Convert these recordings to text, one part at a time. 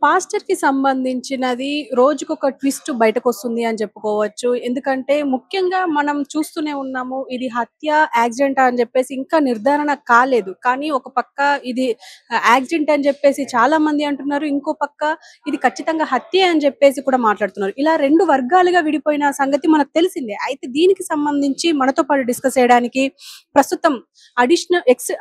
పాస్టర్‌కి సంబంధించినది రోజుకొక ట్విస్ట్ బయటకొస్తుంది అని చెప్పుకోవచ్చు. ఎందుకంటే ముఖ్యంగా మనం చూస్తూనే ఉన్నాము. ఇది హత్య, యాక్సిడెంటా అని చెప్పేసి ఇంకా నిర్ధారణ కాలేదు. కానీ ఒక పక్క ఇది యాక్సిడెంట్ అని చెప్పేసి చాలామంది అంటున్నారు. ఇంకో పక్క ఇది ఖచ్చితంగా హత్యే అని చెప్పేసి కూడా మాట్లాడుతున్నారు. ఇలా 2 వర్గాలుగా విడిపోయిన సంగతి మనకు తెలిసిందే. అయితే దీనికి సంబంధించి మనతో పాటు డిస్కస్ చేయడానికి ప్రస్తుతం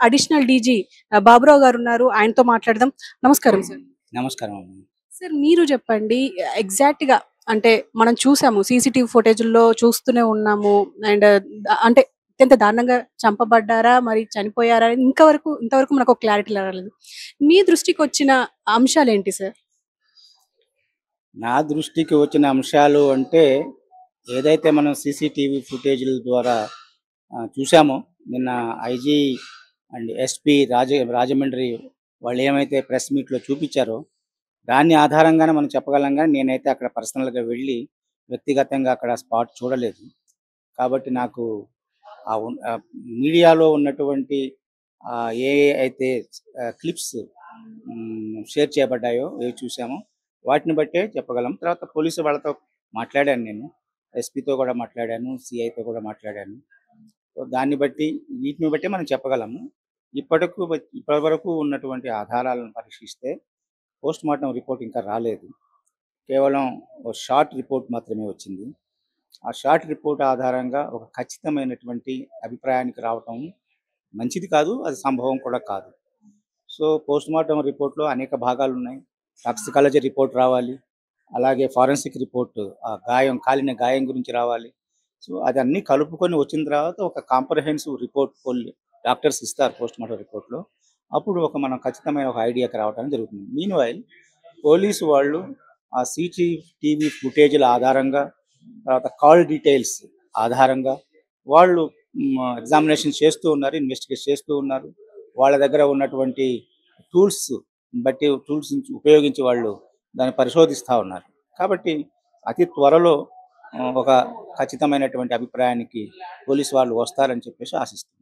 అడిషనల్ డీజీ బాబురావు గారున్నారు. ఆయనతో మాట్లాడదాం. నమస్కారం సార్. నమస్కారం అండి. సార్ మీరు చెప్పండి. ఎగ్జాక్ట్‌గా అంటే మనం చూసాము. సీసీటీవీ ఫుటేజుల్లో చూస్తూనే ఉన్నాము. అండ్ అంటే అత్యంత దారుణంగా చంపబడ్డారా? మరి చనిపోయారా? ఇంతవరకు మనకు క్లారిటీ రాలేదు. మీ దృష్టికొచ్చిన అంశాలేంటి సార్? నా దృష్టికి వచ్చిన అంశాలు అంటే, ఏదైతే మనం సీసీటీవీ ఫుటేజుల ద్వారా చూసామో, నిన్న ఐజీ అండ్ ఎస్పీ రాజమండ్రి వాళ్ళేమైతే ప్రెస్ మీట్‌లో చూపిచ్చారో, దాన్ని ఆధారంగానే మనం చెప్పగలం గానీ, నేనైతే అక్కడ పర్సనల్‌గా వెళ్ళి, వ్యక్తిగతంగా అక్కడ స్పాట్ చూడలేదు. కాబట్టి నాకు మీడియాలో ఉన్నటువంటి ఏ అయితే క్లిప్స్ షేర్ చేయబడ్డాయో, ఏవి చూసామో వాటిని బట్టే చెప్పగలం. తర్వాత పోలీసు వాళ్ళతో మాట్లాడాను నేను. ఎస్పీతో కూడా మాట్లాడాను, సీఐతో కూడా మాట్లాడాను. సో, దాన్ని బట్టి వీటిని బట్టే మనం చెప్పగలము. ఇప్పటివరకు ఉన్నటువంటి ఆధారాలను పరీక్షిస్తే పోస్ట్‌మార్టం రిపోర్ట్ ఇంకా రాలేదు. కేవలం ఓ షార్ట్ రిపోర్ట్ మాత్రమే వచ్చింది. ఆ షార్ట్ రిపోర్ట్ ఆధారంగా ఒక ఖచ్చితమైనటువంటి అభిప్రాయానికి రావటం మంచిది కాదు. అది సంభవం కూడా కాదు. సో, పోస్ట్‌మార్టం రిపోర్ట్‌లో అనేక భాగాలున్నాయి. టాక్సికాలజీ రిపోర్ట్ రావాలి. అలాగే ఫారెన్సిక్ రిపోర్ట్ కాలిన గాయం గురించి రావాలి. సో, అదన్నీ కలుపుకొని వచ్చిన తర్వాత ఒక కాంప్రహెన్సివ్ రిపోర్ట్ డాక్టర్స్ ఇస్తారు పోస్ట్‌మార్టం రిపోర్ట్‌లో. అప్పుడు మనం ఖచ్చితమైన ఒక ఐడియాకి రావడానికి జరుగుతుంది. మీన్‌వైల్ పోలీసు వాళ్ళు ఆ సీసీటీవీ ఫుటేజ్‌ల ఆధారంగా, తర్వాత కాల్ డీటెయిల్స్ ఆధారంగా వాళ్ళు ఎగ్జామినేషన్ చేస్తూ ఉన్నారు. ఇన్వెస్టిగేట్ చేస్తూ ఉన్నారు. వాళ్ళ దగ్గర ఉన్నటువంటి టూల్స్ ఉపయోగించి వాళ్ళు దాన్ని పరిశోధిస్తూ ఉన్నారు. కాబట్టి అతి త్వరలో ఒక ఖచ్చితమైనటువంటి అభిప్రాయానికి పోలీసు వాళ్ళు వస్తారని చెప్పేసి ఆశిస్తున్నాను.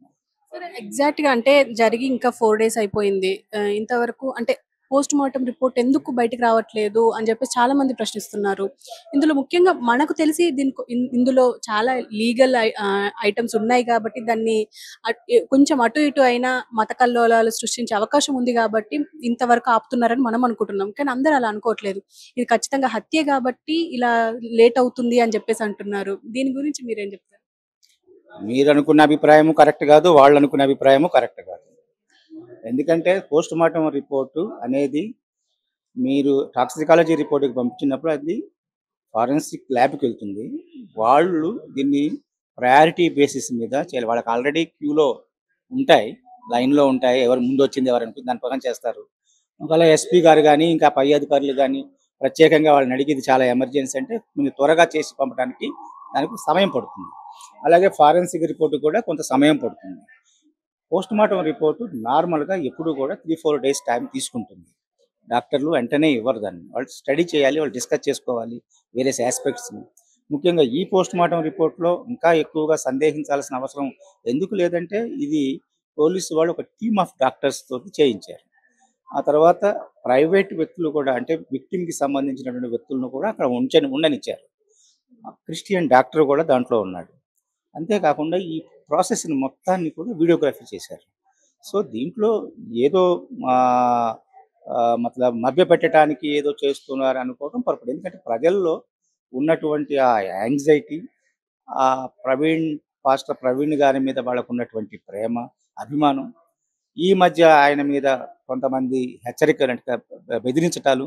సరే ఎగ్జాక్ట్‌గా అంటే జరిగి ఇంకా 4 డేస్ అయిపోయింది. ఇంతవరకు అంటే పోస్ట్‌మార్టం రిపోర్ట్ ఎందుకు బయటికి రావట్లేదు అని చెప్పేసి చాలామంది ప్రశ్నిస్తున్నారు. ఇందులో ముఖ్యంగా మనకు తెలిసి ఇందులో చాలా ఐటెమ్స్ ఉన్నాయి కాబట్టి దాన్ని కొంచెం అటు ఇటు అయినా మత కల్లోలాలు సృష్టించే అవకాశం ఉంది కాబట్టి ఇంతవరకు ఆపుతున్నారని మనం అనుకుంటున్నాం. కానీ అందరూ అలా అనుకోవట్లేదు. ఇది ఖచ్చితంగా హత్యే కాబట్టి ఇలా లేట్ అవుతుంది అని చెప్పేసి అంటున్నారు. దీని గురించి మీరేం చెప్తారు? మీరనుకున్న అభిప్రాయము కరెక్ట్ కాదు. వాళ్ళనుకున్న అభిప్రాయము కరెక్ట్ కాదు. ఎందుకంటే పోస్ట్‌మార్టం రిపోర్టు అనేది మీరు టాక్సికాలజీ రిపోర్ట్‌కి పంపించినప్పుడు అది ఫారెన్సిక్ ల్యాబ్‌కి వెళ్తుంది. వాళ్ళు దీన్ని ప్రయారిటీ బేసిస్ మీద చేయాలి. వాళ్ళకి ఆల్రెడీ క్యూలో ఉంటాయి. లైన్‌లో ఉంటాయి. ఎవరు ముందొచ్చింది ఎవరనుకుంది దాని ప్రకారం చేస్తారు. ఒకవేళ ఎస్పీ గారు గానీ, ఇంకా పై అధికారులు గానీ ప్రత్యేకంగా వాళ్ళని అడిగి ఇది చాలా ఎమర్జెన్సీ అంటే కొంచెం త్వరగా చేసి పంపడానికి దానికి సమయం పడుతుంది. అలాగే ఫారెన్సిక్ రిపోర్ట్ కూడా కొంత సమయం పడుతుంది. పోస్ట్‌మార్టం రిపోర్టు నార్మల్‌గా ఎప్పుడూ కూడా 3, 4 డేస్ టైం తీసుకుంటుంది. డాక్టర్లు వెంటనే ఇవ్వరు దాన్ని. వాళ్ళు స్టడీ చేయాలి, వాళ్ళు డిస్కస్ చేసుకోవాలి వేరియస్ యాస్పెక్ట్స్‌ని. ముఖ్యంగా ఈ పోస్ట్‌మార్టం రిపోర్ట్‌లో ఇంకా ఎక్కువగా సందేహించాల్సిన అవసరం ఎందుకు లేదంటే, ఇది పోలీసు వాళ్ళు ఒక టీమ్ ఆఫ్ డాక్టర్స్ తోటి చేయించారు. ఆ తర్వాత ప్రైవేట్ వ్యక్తులు కూడా అంటే విక్టిమ్‌కి సంబంధించినటువంటి వ్యక్తులను కూడా అక్కడ ఉండనిచ్చారు. క్రిస్టియన్ డాక్టర్ కూడా దాంట్లో ఉన్నాడు. అంతేకాకుండా ఈ ప్రాసెస్‌ని మొత్తాన్ని కూడా వీడియోగ్రఫీ చేశారు. సో, దీంట్లో ఏదో మభ్యపెట్టడానికి ఏదో చేస్తున్నారు అనుకోవడం పొరపాటు. ఎందుకంటే ప్రజల్లో ఉన్నటువంటి ఆ యాంగ్జైటీ, పాస్టర్ ప్రవీణ్ గారి మీద వాళ్ళకున్నటువంటి ప్రేమ, అభిమానం, ఈ మధ్య ఆయన మీద కొంతమంది బెదిరించటాలు,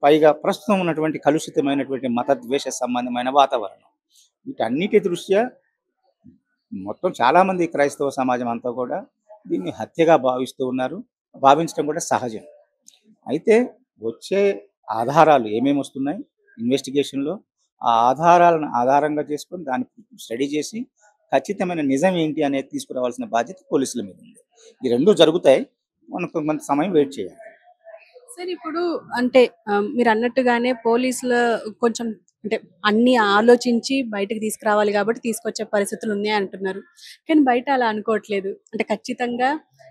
పైగా ప్రస్తుతం ఉన్నటువంటి కలుషితమైనటువంటి మతద్వేష సంబంధమైన వాతావరణం. వీటన్నిటి దృష్ట్యా మొత్తం చాలామంది క్రైస్తవ సమాజం అంతా కూడా దీన్ని హత్యగా భావిస్తూ ఉన్నారు. భావించడం కూడా సహజం. అయితే వచ్చే ఆధారాలు ఏమేమి వస్తున్నాయి ఇన్వెస్టిగేషన్‌లో, ఆ ఆధారాలను ఆధారంగా చేసుకొని దాన్ని స్టడీ చేసి ఖచ్చితమైన నిజం ఏంటి అనేది తీసుకురావాల్సిన బాధ్యత పోలీసుల మీద ఉంది. ఈ 2 జరుగుతాయి. మనం కొంత సమయం వెయిట్ చేయాలి. సార్ ఇప్పుడు అంటే మీరన్నట్టుగానే పోలీసులు కొంచెం అంటే అన్నీ ఆలోచించి బయటకి తీసుకురావాలి కాబట్టి తీసుకొచ్చే పరిస్థితులున్నాయి అంటున్నారు. కానీ బయట అలా అనుకోవట్లేదు. అంటే ఖచ్చితంగా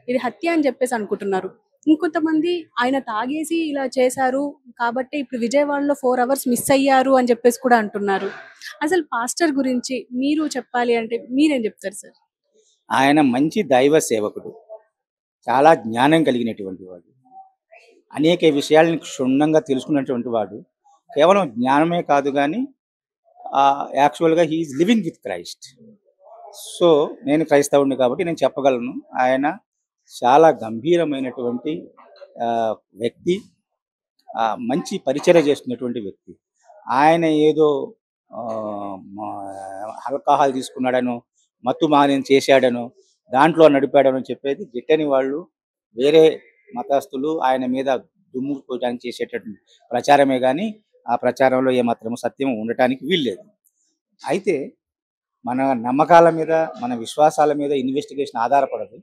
ఇది హత్య అని చెప్పేసి అనుకుంటున్నారు. ఇంకొంతమంది ఆయన తాగేసి ఇలా చేశారు కాబట్టి ఇప్పుడు విజయవాడలో 4 అవర్స్ మిస్ అయ్యారు అని చెప్పేసి కూడా అంటున్నారు. అసలు పాస్టర్ గురించి మీరు చెప్పాలి అంటే మీరేం చెప్తారు సార్? ఆయన మంచి దైవ సేవకుడు. చాలా జ్ఞానం కలిగినటువంటి వాడు. అనేక విషయాలను క్షుణ్ణంగా తెలుసుకున్నటువంటి వాడు. కేవలం జ్ఞానమే కాదు గానీ యాక్చువల్‌గా he is living with Christ. So, నేను క్రైస్తవుడిని కాబట్టి నేను చెప్పగలను. ఆయన చాలా గంభీరమైనటువంటి వ్యక్తి. మంచి పరిచర్య చేస్తున్నటువంటి వ్యక్తి. ఆయన ఏదో ఆల్కహాల్ తీసుకున్నాడనో, మత్తు మానేం చేశాడనో, దాంట్లో నడిపాడనో చెప్పేది గిట్టని వాళ్ళు వేరే మతస్థులు ఆయన మీద దుమ్ము పోయడానికి చేసేటటువంటి ప్రచారమే గానీ, ఆ ప్రచారంలో ఏమాత్రం సత్యం ఉండటానికి వీల్లేదు. అయితే మన నమ్మకాల మీద, మన విశ్వాసాల మీద ఇన్వెస్టిగేషన్ ఆధారపడదు.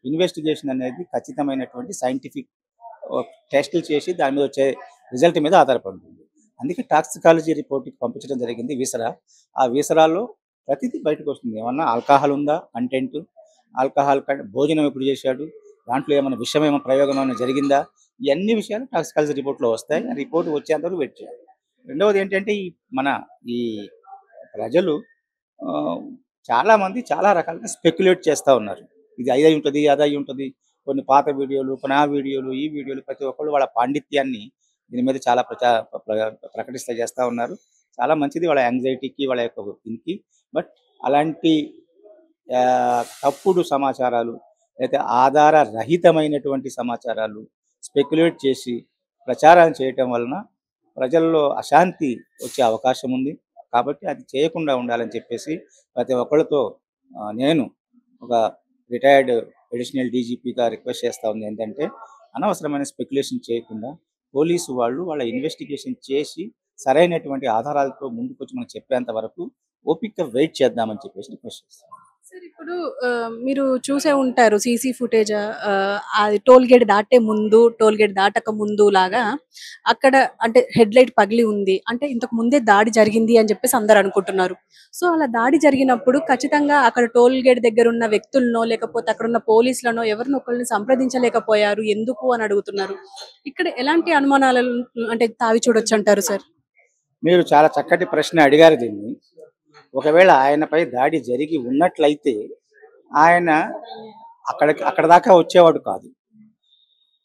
ఇన్వెస్టిగేషన్ అనేది ఖచ్చితమైనటువంటి సైంటిఫిక్ టెస్టులు చేసి దాని మీద వచ్చే రిజల్ట్ మీద ఆధారపడుతుంది. అందుకే టాక్సికాలజీ రిపోర్ట్‌కి పంపించడం జరిగింది వీసరా. ఆ వీసరాలో ప్రతిదీ బయటకొస్తుంది. ఏమన్నా ఆల్కహాల్ ఉందా కంటెంట్? భోజనం ఎప్పుడు చేశాడు? దాంట్లో ఏమన్నా విషం ఏమైనా ప్రయోగం ఏమైనా జరిగిందా? ఇయన్నీ విషయాలు టాక్సికాలజీ రిపోర్ట్‌లో వస్తాయి. ఆ రిపోర్ట్ వచ్చేంత వరకు వెయిట్ చేయాలి. రెండవది ఏంటంటే ఈ ప్రజలు ఆహ్, చాలామంది చాలా రకాలుగా స్పెక్యులేట్ చేస్తా ఉన్నారు. ఇది అయ్యుంటది, అదయ్యుంటది. కొన్ని పాత వీడియోలు, కొన్ని ఆ వీడియోలు, ఈ వీడియోలు ప్రతి ఒక్కళ్ళు వాళ్ళ పాండిత్యాన్ని దీని మీద చాలా ప్రకటిస్తా చేస్తా ఉన్నారు. చాలా మంచిది వాళ్ళ యాంగ్జైటీకి, వాళ్ళ యొక్క దీనికి. బట్ అలాంటి తప్పుడు సమాచారాలు, లేతే ఆధార రహితమైనటువంటి సమాచారాలు స్పెక్యులేట్ చేసి ప్రచారం చేయటం వలన ప్రజల్లో అశాంతి వచ్చే అవకాశం ఉంది. కాబట్టి అది చేయకుండా ఉండాలని చెప్పేసి ప్రతి ఒక్కళ్ళతో నేను ఒక రిటైర్డ్ అడిషనల్ డీజీపీగా రిక్వెస్ట్ చేస్తా ఉంది ఏంటంటే, అనవసరమైన స్పెక్యులేషన్ చేయకుండా పోలీసు వాళ్ళు వాళ్ళ ఇన్వెస్టిగేషన్ చేసి సరైనటువంటి ఆధారాలతో ముందుకొచ్చి మనకు చెప్పేంత వరకు ఓపికగా వెయిట్ చేద్దామని చెప్పేసి రిక్వెస్ట్ చేస్తాను. సార్ ఇప్పుడు మీరు చూసే ఉంటారు సీసీ ఫుటేజ్ అది టోల్ గేట్ దాటే ముందు, టోల్ గేట్ దాటక ముందు లాగా అక్కడ అంటే హెడ్‌లైట్ పగిలి ఉంది. అంటే ఇంతకు ముందే దాడి జరిగింది అని చెప్పేసి అందరూ అనుకుంటున్నారు. సో, అలా దాడి జరిగినప్పుడు ఖచ్చితంగా అక్కడ టోల్ గేట్ దగ్గరున్న వ్యక్తులనో, లేకపోతే అక్కడున్న పోలీసులనో ఎవరినో ఒకళ్ళని సంప్రదించలేకపోయారు. ఎందుకు అని అడుగుతున్నారు. ఇక్కడ ఎలాంటి అనుమానాలను అంటే తావి చూడొచ్చంటారు సార్? మీరు చాలా చక్కటి ప్రశ్న అడిగారు దీన్ని. ఒకవేళ ఆయనపై దాడి జరిగి ఉన్నట్లయితే ఆయన అక్కడ దాకా వచ్చేవాడు కాదు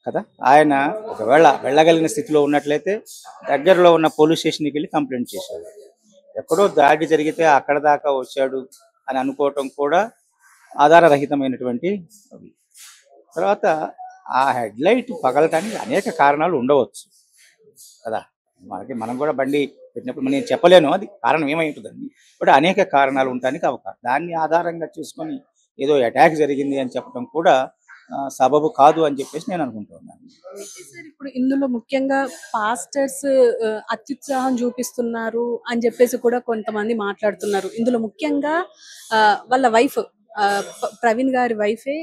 కదా. ఆయన ఒకవేళ వెళ్ళగలిగిన స్థితిలో ఉన్నట్లయితే దగ్గరలో ఉన్న పోలీస్ స్టేషన్కి వెళ్ళి కంప్లైంట్ చేశాడు. ఎక్కడో దాడి జరిగితే అక్కడ దాకా వచ్చాడు అని అనుకోవటం కూడా ఆధారరహితమైనటువంటి తర్వాత ఆ హెడ్లైట్ పగలటానికి అనేక కారణాలు ఉండవచ్చు కదా. మనం కూడా బండి పెట్టినప్పుడు నేను చెప్పలేను అది కారణం ఏమై ఉంటుందని. బట్ అనేక కారణాలు ఉండటానికి అవకాశం. దాన్ని ఆధారంగా చేసుకొని ఏదో అటాక్ జరిగింది అని చెప్పడం కూడా సబబు కాదు అని చెప్పేసి నేను అనుకుంటున్నాను. సార్ ఇప్పుడు ఇందులో ముఖ్యంగా పాస్టర్స్ అత్యుత్సాహం చూపిస్తున్నారు అని చెప్పేసి కూడా కొంతమంది మాట్లాడుతున్నారు. ఇందులో ముఖ్యంగా వాళ్ళ వైఫ్ ప్రవీణ్ గారి వైఫే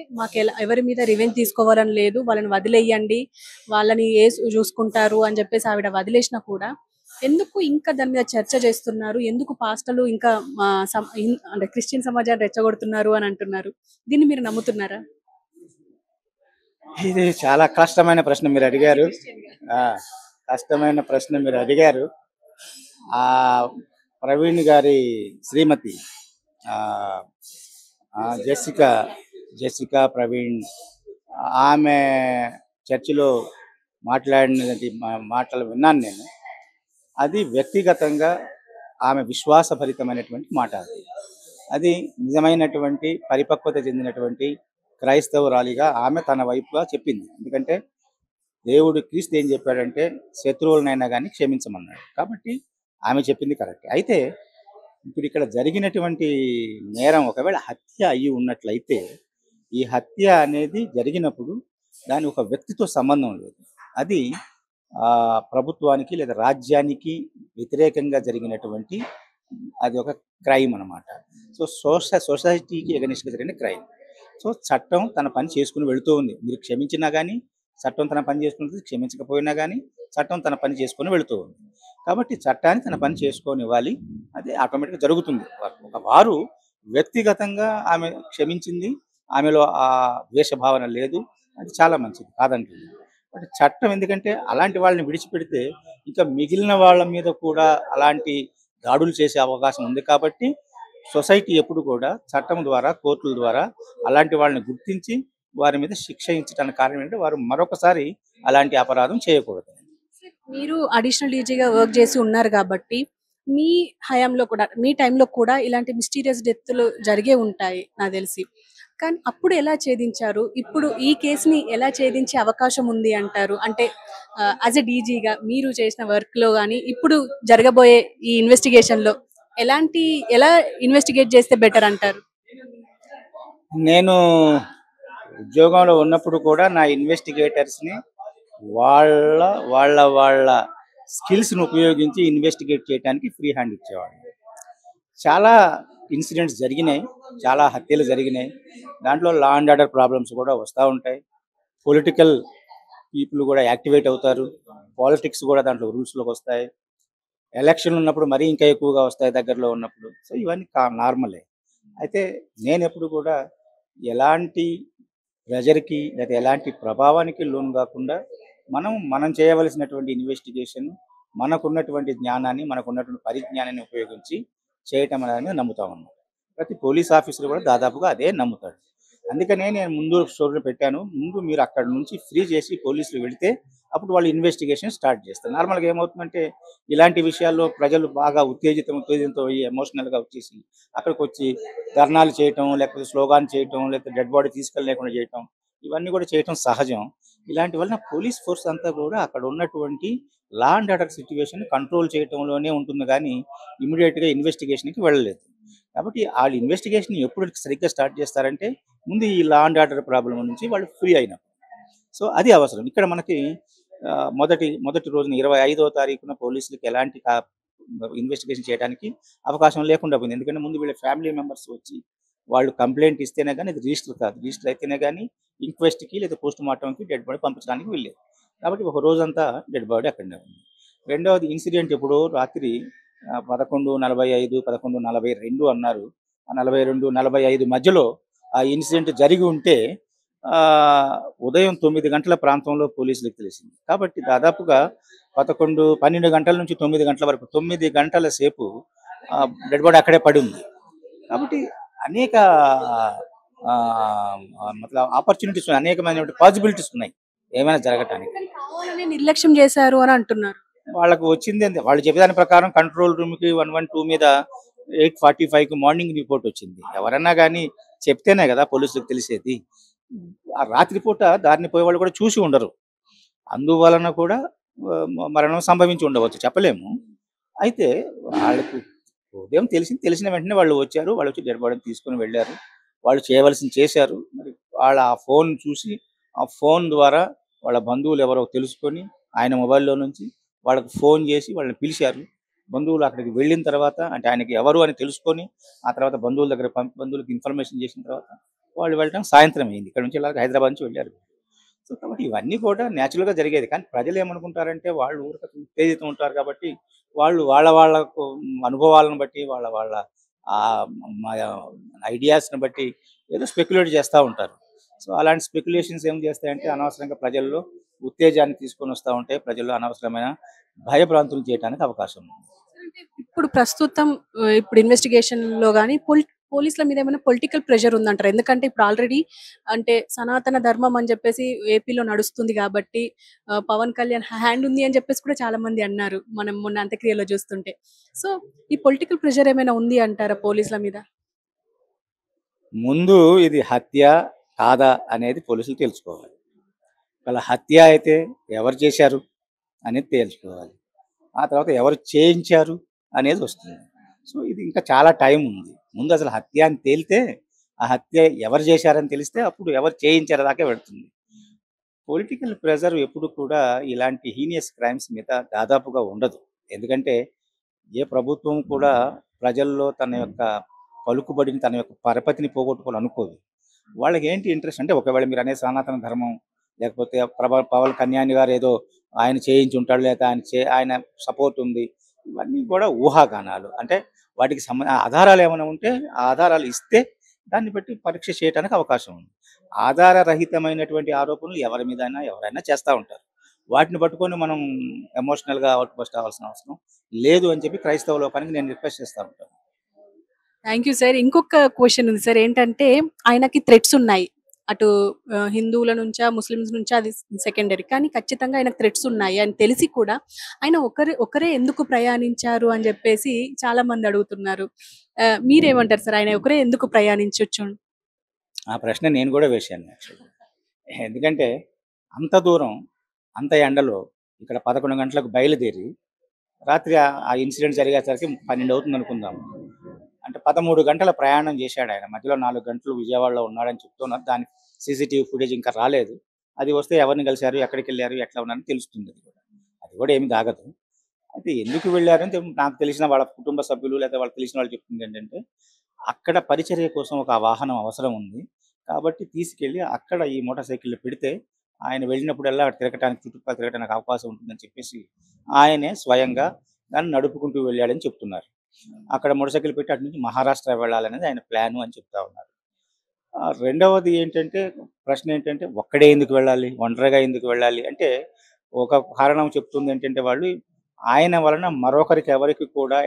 ఎవరి మీద రివెంజ్ తీసుకోవాలని లేదు. వాళ్ళని వదిలేయండి. వాళ్ళని యేసు చూసుకుంటారు అని చెప్పేసి ఆవిడ వదిలేసినా కూడా ఎందుకు ఇంకా దాని మీద చర్చ చేస్తున్నారు? ఎందుకు పాస్టర్లు ఇంకా అంటే క్రిస్టియన్ సమాజాన్ని రెచ్చగొడుతున్నారు అని అంటున్నారు. దీన్ని మీరు నమ్ముతున్నారా? ఇది చాలా కష్టమైన ప్రశ్న మీరు అడిగారు. కష్టమైన ప్రశ్న మీరు అడిగారు. ప్రవీణ్ గారి శ్రీమతి జెసికా ప్రవీణ్ ఆమె చర్చిలో మాట్లాడినది మాటలు విన్నాను నేను. అది వ్యక్తిగతంగా ఆమె విశ్వాసభరితమైనటువంటి మాట. అది నిజమైనటువంటి పరిపక్వత చెందినటువంటి క్రైస్తవురాలిగా ఆమె తన వైపుగా చెప్పింది. ఎందుకంటే దేవుడు క్రీస్తు ఏం చెప్పాడంటే శత్రువులనైనా కానీ క్షమించమన్నాడు. కాబట్టి ఆమె చెప్పింది కరెక్ట్. అయితే ఇప్పుడు ఇక్కడ జరిగినటువంటి నేరం ఒకవేళ హత్య అయ్యి ఉన్నట్లయితే ఈ హత్య అనేది జరిగినప్పుడు దాని ఒక వ్యక్తితో సంబంధం లేదు. అది ప్రభుత్వానికి లేదా రాజ్యానికి వ్యతిరేకంగా జరిగినటువంటి అది ఒక క్రైమ్ అనమాట. సో సొసైటీకి ఎగనిస్ట్గా జరిగిన క్రైమ్. సో చట్టం తన పని చేసుకుని వెళుతూ ఉంది. మీరు క్షమించినా కానీ చట్టం తన పని చేసుకుంటుంది, క్షమించకపోయినా కానీ చట్టం తన పని చేసుకొని వెళుతూ ఉంది. కాబట్టి చట్టాన్ని తన పని చేసుకోనివ్వాలి. అది ఆటోమేటిక్గా జరుగుతుంది. వారు వ్యక్తిగతంగా ఆమె క్షమించింది, ఆమెలో ఆ ద్వేష భావన లేదు, అది చాలా మంచిది కాదంటుంది. బట్ చట్టం ఎందుకంటే అలాంటి వాళ్ళని విడిచిపెడితే ఇంకా మిగిలిన వాళ్ళ మీద కూడా అలాంటి దాడులు చేసే అవకాశం ఉంది కాబట్టి సొసైటీ ఎప్పుడు కూడా చట్టం ద్వారా కోర్టుల ద్వారా అలాంటి వాళ్ళని గుర్తించి వారి మీద శిక్ష ఇచ్చడానికి కారణం ఏంటంటే వారు మరొకసారి అలాంటి అపరాధం చేయకూడదు. మీరు అడిషనల్ డీజీగా వర్క్ చేసి ఉన్నారు కాబట్టి, మీ హయాంలో కూడా, మీ టైంలో కూడా ఇలాంటి మిస్టీరియస్ డెత్‌లు జరిగే ఉంటాయి నాకు తెలిసి. కానీ అప్పుడు ఎలా ఛేదించారు? ఇప్పుడు ఈ కేస్‌ని ఎలా ఛేదించే అవకాశం ఉంది అంటారు? అంటే యాస్ ఎ డీజీగా మీరు చేసిన వర్క్‌లో గాని, ఇప్పుడు జరగబోయే ఈ ఇన్వెస్టిగేషన్‌లో ఎలా ఇన్వెస్టిగేట్ చేస్తే బెటర్ అంటారు? నేను ఉద్యోగంలో ఉన్నప్పుడు కూడా నా ఇన్వెస్టిగేటర్స్ని వాళ్ళ వాళ్ళ వాళ్ళ స్కిల్స్ని ఉపయోగించి ఇన్వెస్టిగేట్ చేయడానికి ఫ్రీ హ్యాండ్ ఇచ్చేవాళ్ళు. చాలా ఇన్సిడెంట్స్ జరిగినాయి, చాలా హత్యలు జరిగినాయి. దాంట్లో లా అండ్ ఆర్డర్ ప్రాబ్లమ్స్ కూడా వస్తూ ఉంటాయి. పొలిటికల్ పీపుల్ కూడా యాక్టివేట్ అవుతారు. పాలిటిక్స్ కూడా దాంట్లో రూల్స్లోకి వస్తాయి. ఎలక్షన్ ఉన్నప్పుడు మరీ ఇంకా ఎక్కువగా వస్తాయి దగ్గరలో ఉన్నప్పుడు. సో ఇవన్నీ నార్మలే. అయితే నేను ఎప్పుడు కూడా ఎలాంటి ప్రెజర్కి లేదా ఎలాంటి ప్రభావానికి లోను కాకుండా మనం చేయవలసినటువంటి ఇన్వెస్టిగేషన్ మనకున్నటువంటి జ్ఞానాన్ని మనకున్నటువంటి పరిజ్ఞానాన్ని ఉపయోగించి చేయటం అనేది నమ్ముతా ఉన్నాను. ప్రతి పోలీస్ ఆఫీసర్ కూడా దాదాపుగా అదే నమ్ముతాడు. అందుకనే నేను ముందు స్టోరీలో పెట్టాను, ముందు మీరు అక్కడ నుంచి ఫ్రీ చేసి పోలీసులు వెళితే అప్పుడు వాళ్ళు ఇన్వెస్టిగేషన్ స్టార్ట్ చేస్తారు. నార్మల్గా ఏమవుతుందంటే ఇలాంటి విషయాల్లో ప్రజలు బాగా ఉత్తేజంతో ఎమోషనల్గా వచ్చేసి అక్కడికి వచ్చి ధర్నాలు చేయటం, లేకపోతే స్లోగాన్ చేయటం, లేకపోతే డెడ్ బాడీ తీసుకెళ్ళలేకుండా చేయటం, ఇవన్నీ కూడా చేయటం సహజం. ఇలాంటి వలన పోలీస్ ఫోర్స్ అంతా కూడా అక్కడ ఉన్నటువంటి law and order situation control చేయటంలోనే ఉంటుంది కానీ ఇమీడియట్గా ఇన్వెస్టిగేషన్కి వెళ్ళలేదు. కాబట్టి వాళ్ళు ఇన్వెస్టిగేషన్ ఎప్పుడు సరిగ్గా స్టార్ట్ చేస్తారంటే ముందు ఈ లా అండ్ ఆర్డర్ ప్రాబ్లం నుంచి వాళ్ళు ఫ్రీ అయినప్పుడు. సో అది అవసరం. ఇక్కడ మనకి మొదటి రోజున 25వ తారీఖున పోలీసులకి ఎలాంటి ఇన్వెస్టిగేషన్ చేయడానికి అవకాశం లేకుండా పోయింది. ఎందుకంటే ముందు వీళ్ళ ఫ్యామిలీ మెంబర్స్ వచ్చి వాళ్ళు కంప్లైంట్ ఇస్తేనే కానీ అది రిజిస్టర్ కాదు. రిజిస్టర్ అయితేనే కానీ ఇంక్వెస్ట్‌కి లేదా పోస్ట్ మార్టంకి డెడ్ బాడీ పంపించడానికి వీల్లేదు. కాబట్టి ఒక రోజంతా డెడ్ బాడీ అక్కడనే ఉంది. రెండవది ఇన్సిడెంట్ ఎప్పుడో రాత్రి 11:45, 11:42 అన్నారు. ఆ 42, 45 మధ్యలో ఆ ఇన్సిడెంట్ జరిగి ఉంటే ఉదయం 9 గంటల ప్రాంతంలో పోలీసులకు తెలిసింది. కాబట్టి దాదాపుగా 12 గంటల నుంచి 9 గంటల వరకు 9 గంటల సేపు డెడ్ బాడీ అక్కడే పడి ఉంది. కాబట్టి అనేక మతలబ్ ఆపర్చునిటీస్ ఉన్నాయి, అనేకమైనటువంటి పాసిబిలిటీస్ ఉన్నాయి ఏమైనా జరగటానికి. కానీ కావాలనే నిర్లక్ష్యం చేశారు అని అంటున్నారు. వాళ్ళకు వచ్చింది వాళ్ళు చెప్పేదాని ప్రకారం కంట్రోల్ రూమ్‌కి 112 మీద 8:45కి మార్నింగ్ రిపోర్ట్ వచ్చింది. ఎవరన్నా గానీ చెప్తేనే కదా పోలీసులకు తెలిసేది. ఆ రాత్రి పూట దారిన పోయేవాళ్ళు కూడా చూసి ఉండరు. అందువలన కూడా మరణం సంభవించి ఉండవచ్చు, చెప్పలేము. అయితే వాళ్ళకు ఉదయం తెలిసిన వెంటనే వాళ్ళు వచ్చారు. వాళ్ళొచ్చి డెడ్ బాడీని తీసుకొని వెళ్లారు. వాళ్ళు చేయవలసింది చేశారు. మరి వాళ్ళ ఆ ఫోన్ చూసి, ఆ ఫోన్ ద్వారా వాళ్ళ బంధువులు ఎవరో తెలుసుకొని ఆయన మొబైల్‌లో నుంచి వాళ్ళకి ఫోన్ చేసి వాళ్ళని పిలిచారు. బంధువులు అక్కడికి వెళ్ళిన తర్వాత అంటే ఆయనకి ఎవరు అని తెలుసుకొని, ఆ తర్వాత బంధువుల దగ్గర బంధువులకి ఇన్ఫర్మేషన్ చేసిన తర్వాత వాళ్ళు వెళ్ళడం సాయంత్రం అయింది. ఇక్కడ నుంచి హైదరాబాద్ నుంచి వెళ్లారు. సో కాబట్టి ఇవన్నీ కూడా నేచురల్‌గా జరిగేది. కానీ ప్రజలు ఏమనుకుంటారంటే వాళ్ళు ఊరికే ఉత్తేజితం ఉంటారు కాబట్టి వాళ్ళు వాళ్ళకు అనుభవాలను బట్టి వాళ్ళ వాళ్ళ ఆహ్, మ ఐడియాస్‌ని బట్టి ఏదో స్పెక్యులేట్ చేస్తా ఉంటారు. సో అలాంటి స్పెక్యులేషన్స్ ఏం చేస్తాయంటే అనవసరంగా ప్రజల్లో ఉత్తేజాన్ని తీసుకొనొస్తా ఉంటాయి. ప్రజల్లో అనవసరమైన భయభ్రాంతులు చేయడానికి అవకాశం ఉంది. అంటే ఇప్పుడు ప్రస్తుతం ఇప్పుడు ఇన్వెస్టిగేషన్‌లో గాని పోలీసుల మీద ఏమైనా పొలిటికల్ ప్రెషర్ ఉందంటారా? ఎందుకంటే ఇప్పుడు ఆల్రెడీ అంటే సనాతన ధర్మం అని చెప్పేసి ఏపీలో నడుస్తుంది కాబట్టి పవన్ కళ్యాణ్ హ్యాండ్ ఉంది అని చెప్పేసి కూడా చాలా మంది అన్నారు. మనం మొన్న అంత్యక్రియలో చూస్తుంటే. సో ఈ పొలిటికల్ ప్రెషర్ ఏమైనా ఉంది అంటారా పోలీసుల మీద? ముందు ఇది హత్య కాదా అనేది పోలీసులు తెలుసుకోవాలి. ఒకవేళ హత్య అయితే ఎవరు చేశారు అనేది తేల్చుకోవాలి. ఆ తర్వాత ఎవరు చేయించారు అనేది వస్తుంది. సో ఇది ఇంకా చాలా టైం ఉంది. ముందు అసలు హత్య అని తేలితే, ఆ హత్య ఎవరు చేశారని తెలిస్తే అప్పుడు ఎవరు చేయించారు దాకా వెళ్తుంది. పొలిటికల్ ప్రెషర్ ఎప్పుడు కూడా ఇలాంటి హీనియస్ క్రైమ్స్ మీద దాదాపుగా ఉండదు. ఎందుకంటే ఏ ప్రభుత్వం కూడా ప్రజల్లో తన యొక్క పలుకుబడిని, తన యొక్క పరపతిని పోగొట్టుకోవాలనుకోదు. వాళ్ళకేంటి ఇంట్రెస్ట్ అంటే ఒకవేళ మీరనే సనాతన ధర్మం లేకపోతే పవన్ కళ్యాణ్ గారు ఏదో ఆయన చేయించి ఉంటాడు, లేకపోతే ఆయన సపోర్ట్ ఉంది. ఇవన్నీ కూడా ఊహాగానాలు. అంటే వాటికి ఆధారాలు ఏమైనా ఉంటే ఆ ఆధారాలు ఇస్తే దాన్ని బట్టి పరీక్ష చేయడానికి అవకాశం ఉంది. ఆధారరహితమైనటువంటి ఆరోపణలు ఎవరి మీదైనా ఎవరైనా చేస్తా ఉంటారు. వాటిని పట్టుకొని మనం ఎమోషనల్‌గా అవుట్ బస్ట్ అవ్వాల్సిన అవసరం లేదు అని చెప్పి క్రైస్తవ లోకానికి నేను రిక్వెస్ట్ చేస్తా ఉంటాను. Thank you sir. ఇంకొక క్వెషన్ ఉంది సార్. ఏంటంటే ఆయనకి థ్రెట్స్ ఉన్నాయి. అటు హిందువుల నుంచా, ముస్లిమ్స్ నుంచా అది సెకండరీ. కానీ ఖచ్చితంగా ఆయనకు థ్రెట్స్ ఉన్నాయి అని తెలిసి కూడా ఆయన ఒకరే ఎందుకు ప్రయాణించారు అని జెప్పేసి చాలామంది అడుగుతున్నారు. మీరేమంటారు సార్? ఆయన ఒకరే ఎందుకు ప్రయాణించొచ్చు? ఆ ప్రశ్న నేను కూడా వేశాను యాక్చువల్‌గా. ఎందుకంటే అంత దూరం, అంత ఎండలో ఇక్కడ 11 గంటలకు బయలుదేరి రాత్రి ఆ ఇన్సిడెంట్ జరిగేసరికి 12 అవుతుందనుకుందాం. అంటే 13 గంటల ప్రయాణం చేశాడాయన. మధ్యలో 4 గంటలు విజయవాడలో ఉన్నాడని చెప్తున్నారు. దానికి సీసీటీవీ ఫుటేజ్ ఇంకా రాలేదు. అది వస్తే ఎవరిని కలిసారు, ఎక్కడికెళ్లారు, ఎట్లా ఉన్నారని తెలుస్తుంది అది కూడా. అది కూడా ఏమి దాగదు. అయితే ఎందుకు వెళ్లారంటే నాకు తెలిసిన వాళ్ళ కుటుంబ సభ్యులు లేదా వాళ్ళకి తెలిసిన వాళ్ళు చెప్తుంది ఏంటంటే, అక్కడ పరిచర్య కోసం ఒక వాహనం అవసరం ఉంది. కాబట్టి తీసుకెళ్ళి అక్కడ ఈ మోటార్ సైకిల్‌లో పెడితే ఆయన వెళ్ళినప్పుడల్లా అటు తిరగటానికి చుట్టుపక్కల తిరగటానికి అవకాశం ఉంటుందని చెప్పేసి ఆయనే స్వయంగా దాన్ని నడుపుకుంటూ వెళ్ళాడని చెప్తున్నారు. అక్కడ మోటార్ సైకిల్ పెట్టి అటు నుంచి మహారాష్ట్ర వెళ్ళాలనేది ఆయన ప్లాను అని చెప్తా ఉన్నారు. రెండవది ఏంటంటే ప్రశ్న ఏంటంటే ఒక్కడే ఎందుకు వెళ్ళాలి? ఒంటరిగా ఎందుకు వెళ్ళాలి? అంటే ఒక కారణం చెప్తుంది ఏంటంటే వాళ్ళు ఆయన వలన మరొకరికి ఎవరికి కూడా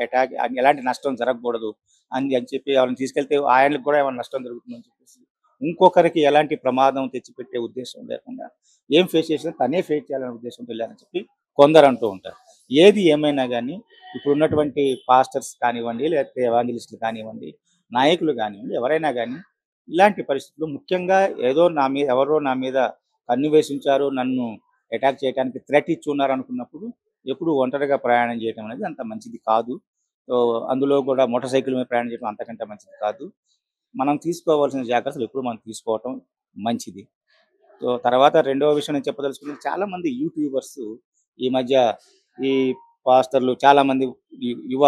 ఎలాంటి నష్టం జరగకూడదు అని అని చెప్పి ఎవరిని తీసుకెళ్తే ఆయనకి కూడా ఏమైనా నష్టం జరుగుతుందని చెప్పేసి ఇంకొకరికి ఎలాంటి ప్రమాదం తెచ్చిపెట్టే ఉద్దేశం లేకుండా ఏం ఫేస్ చేసినా తనే ఫేస్ చేయాలనే ఉద్దేశంతో వెళ్ళారని చెప్పి కొందరు అంటూ ఉంటారు. ఏది ఏమైనా కానీ ఇప్పుడున్నటువంటి పాస్టర్స్ కానివ్వండి, లేకపోతే ఎవాంజలిస్టులు కానివ్వండి, నాయకులు కానివ్వండి, ఎవరైనా కానీ ఇలాంటి పరిస్థితుల్లో ముఖ్యంగా ఎవరో నా మీద కన్ను వేసి ఉంచారు, నన్ను అటాక్ చేయడానికి థ్రెట్ ఇచ్చి ఉన్నారు అనుకున్నప్పుడు ఎప్పుడు ఒంటరిగా ప్రయాణం చేయడం అనేది అంత మంచిది కాదు. సో, అందులో కూడా మోటార్ సైకిల్ మీద ప్రయాణం చేయడం అంతకంటే మంచిది కాదు. మనం తీసుకోవాల్సిన జాగ్రత్తలు ఎప్పుడు మనం తీసుకోవటం మంచిది. సో, తర్వాత రెండవ విషయం నేను చెప్పదలుచుకున్నది చాలామంది యూట్యూబర్స్ ఈ మధ్య ఈ పాస్టర్లు చాలామంది యువ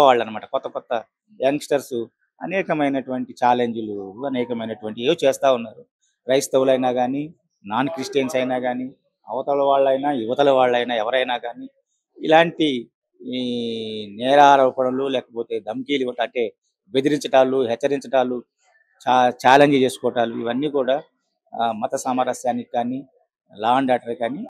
వాళ్ళనమాట. కొత్త కొత్త యంగ్‌స్టర్స్ అనేకమైనటువంటి ఛాలెంజ్‌లు, అనేకమైనటువంటి ఏవో చేస్తా ఉన్నారు. క్రైస్తవులైనా గానీ, నాన్ క్రిస్టియన్స్ అయినా గానీ, అవతల వాళ్ళైనా, యువతల వాళ్ళైనా ఎవరైనా గానీ, ఇలాంటి ఈ నేరారోపణలు లేకపోతే ధమ్కీలు ఇవ్వటం అంటే బెదిరించటాలు, హెచ్చరించటాలు, ఛాలెంజ్ చేసుకోవటాలు ఇవన్నీ కూడా మత సామరస్యానికి కానీ, లా అండ్ ఆర్డర్ కానీ